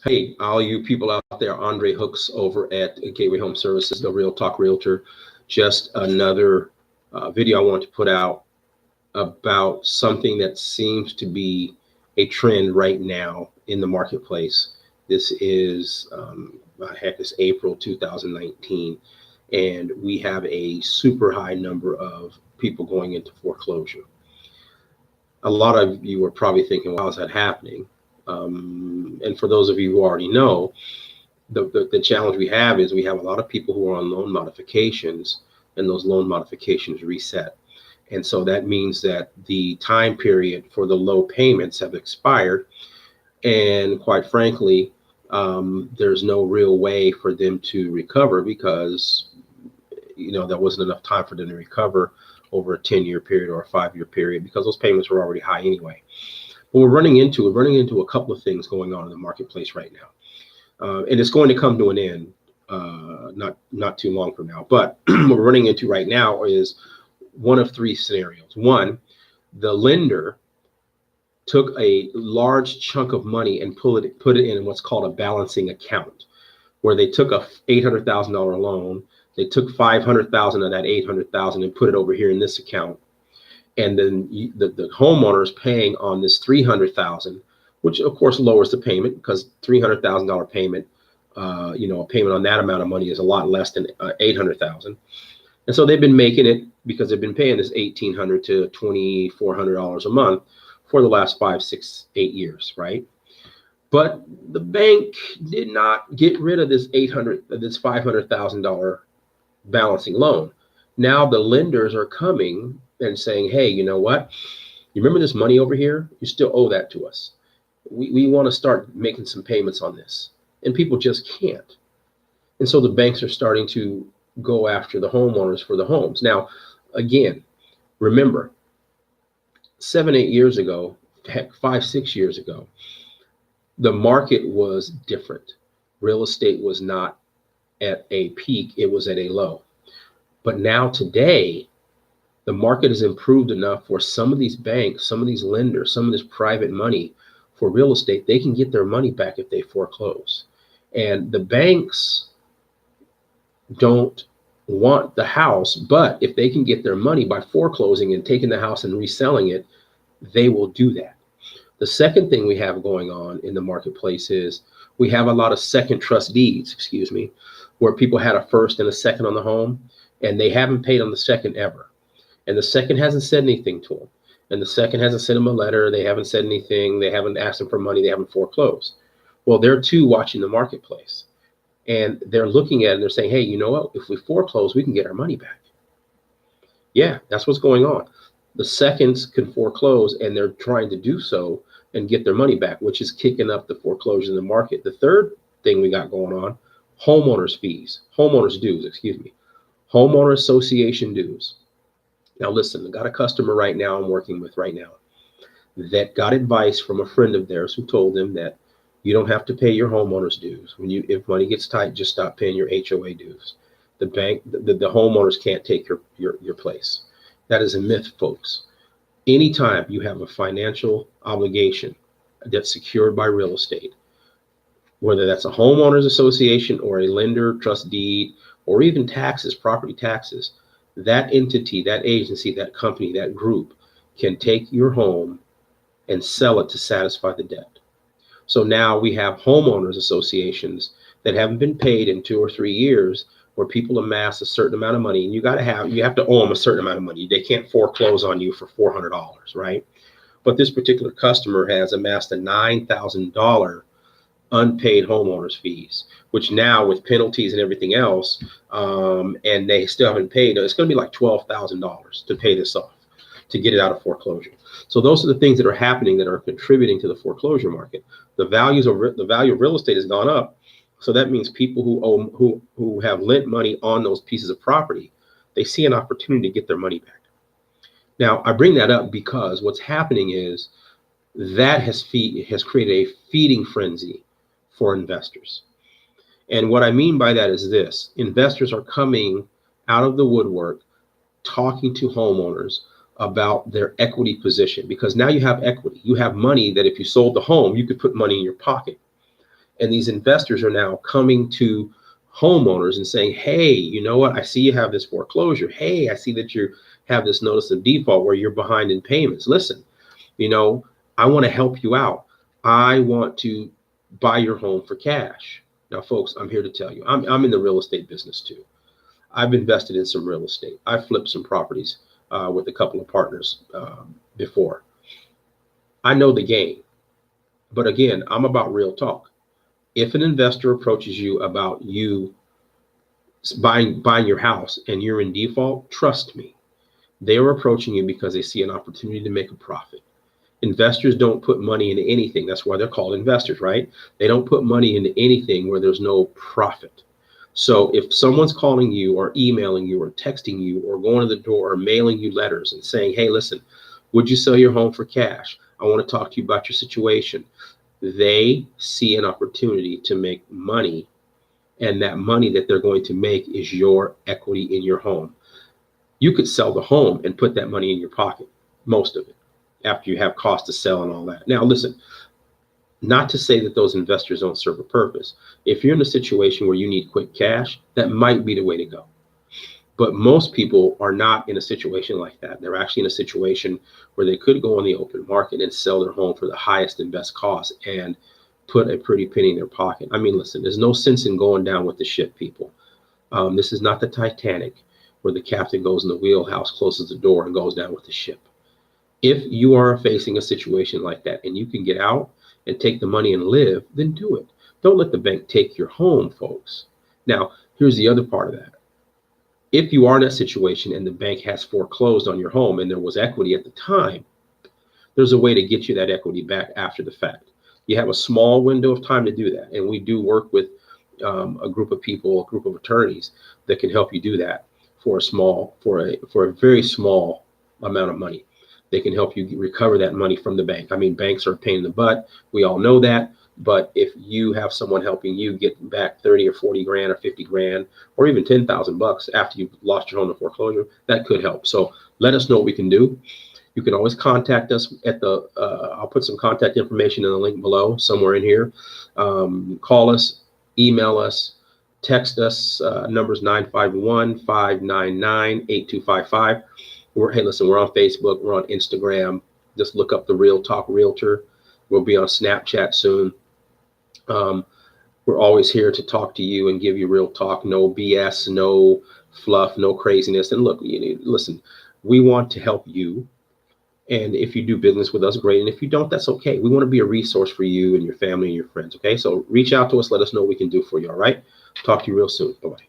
Hey, all you people out there, Andre Hooks over at Gateway Home Services, the Real Talk Realtor. Just another video I want to put out about something that seems to be a trend right now in the marketplace. This is, it's April 2019, and we have a super high number of people going into foreclosure. A lot of you are probably thinking, well, how is that happening? And for those of you who already know, the challenge we have is we have a lot of people who are on loan modifications, and those loan modifications reset. And so that means that the time period for the low payments have expired. And quite frankly, there's no real way for them to recover because, there wasn't enough time for them to recover over a 10-year period or a 5-year period because those payments were already high anyway. But we're running into a couple of things going on in the marketplace right now. And it's going to come to an end not too long from now. But what we're running into right now is one of three scenarios. One, the lender took a large chunk of money and put it in what's called a balancing account, where they took a $800,000 loan, they took $500,000 of that $800,000 and put it over here in this account, and then the homeowner is paying on this $300,000, which of course lowers the payment because $300,000 payment, a payment on that amount of money is a lot less than $800,000. And so they've been making it because they've been paying this $1,800 to $2,400 a month for the last 5, 6, 8 years, right? But the bank did not get rid of this $500,000 balancing loan. Now the lenders are coming and saying, hey, you know what? You remember this money over here? You still owe that to us. We want to start making some payments on this. And people just can't. And so the banks are starting to go after the homeowners for the homes. Now, again, remember, 7, 8 years ago, heck, 5, 6 years ago, the market was different. Real estate was not at a peak, it was at a low. But now today, the market has improved enough where some of these banks, some of these lenders, some of this private money for real estate, they can get their money back if they foreclose. And the banks don't want the house, but if they can get their money by foreclosing and taking the house and reselling it, they will do that. The second thing we have going on in the marketplace is we have a lot of second trust deeds, where people had a first and a second on the home, and they haven't paid on the second ever. And the second hasn't said anything to them. And the second hasn't sent them a letter. They haven't said anything. They haven't asked them for money. They haven't foreclosed. Well, they're too watching the marketplace. And they're looking at it and they're saying, hey, you know what? If we foreclose, we can get our money back. Yeah, that's what's going on. The seconds can foreclose, and they're trying to do so and get their money back, which is kicking up the foreclosure in the market. The third thing we got going on, homeowners dues, homeowner association dues. Now, listen, I got a customer right now I'm working with right now that got advice from a friend of theirs who told them that you don't have to pay your homeowners dues. If money gets tight, just stop paying your HOA dues. The homeowners can't take your place. That is a myth, folks. Anytime you have a financial obligation that's secured by real estate, whether that's a homeowners association or a lender trust deed or even taxes, property taxes, that entity, that agency, that company, that group can take your home and sell it to satisfy the debt. So now we have homeowners associations that haven't been paid in 2 or 3 years, where people amass a certain amount of money, and you have to owe them a certain amount of money. They can't foreclose on you for $400, right? But this particular customer has amassed a $9,000 unpaid homeowners fees, which now with penalties and everything else, and they still haven't paid, it's going to be like $12,000 to pay this off, to get it out of foreclosure. So those are the things that are happening that are contributing to the foreclosure market. The value of real estate has gone up. So that means people who have lent money on those pieces of property, they see an opportunity to get their money back. Now, I bring that up because what's happening is that has created a feeding frenzy for investors. And what I mean by that is this: investors are coming out of the woodwork talking to homeowners about their equity position, because now you have equity. You have money that if you sold the home, you could put money in your pocket. And these investors are now coming to homeowners and saying, hey, you know what? I see you have this foreclosure. Hey, I see that you have this notice of default where you're behind in payments. Listen, you know, I want to help you out. I want to buy your home for cash. Now, folks, I'm here to tell you, I'm in the real estate business too. I've invested in some real estate. I've flipped some properties with a couple of partners before. I know the game. But again, I'm about real talk. If an investor approaches you about you buying your house and you're in default, trust me, they are approaching you because they see an opportunity to make a profit. Investors don't put money into anything. That's why they're called investors, right? They don't put money into anything where there's no profit. So if someone's calling you or emailing you or texting you or going to the door or mailing you letters and saying, hey, listen, would you sell your home for cash? I want to talk to you about your situation. They see an opportunity to make money, and that money that they're going to make is your equity in your home. You could sell the home and put that money in your pocket, most of it, after you have cost to sell and all that. Now, listen, not to say that those investors don't serve a purpose. If you're in a situation where you need quick cash, that might be the way to go. But most people are not in a situation like that. They're actually in a situation where they could go on the open market and sell their home for the highest and best cost and put a pretty penny in their pocket. I mean, listen, there's no sense in going down with the ship, people. This is not the Titanic where the captain goes in the wheelhouse, closes the door, and goes down with the ship. If you are facing a situation like that and you can get out and take the money and live, then do it. Don't let the bank take your home, folks. Now, here's the other part of that. If you are in that situation and the bank has foreclosed on your home and there was equity at the time, there's a way to get you that equity back after the fact. You have a small window of time to do that. And we do work with a group of people, a group of attorneys that can help you do that for a very small amount of money. They can help you recover that money from the bank. I mean, banks are a pain in the butt. We all know that. But if you have someone helping you get back 30 or 40 grand or 50 grand or even 10,000 bucks after you've lost your home to foreclosure, that could help. So let us know what we can do. You can always contact us at I'll put some contact information in the link below, somewhere in here. Call us, email us, text us. Numbers 951-599-8255. Hey, listen, we're on Facebook. We're on Instagram. Just look up the Real Talk Realtor. We'll be on Snapchat soon. We're always here to talk to you and give you real talk, no BS, no fluff, no craziness. And look, listen, we want to help you. And if you do business with us, great. And if you don't, that's okay. We want to be a resource for you and your family and your friends. Okay, so reach out to us. Let us know what we can do for you. All right. Talk to you real soon. Bye-bye.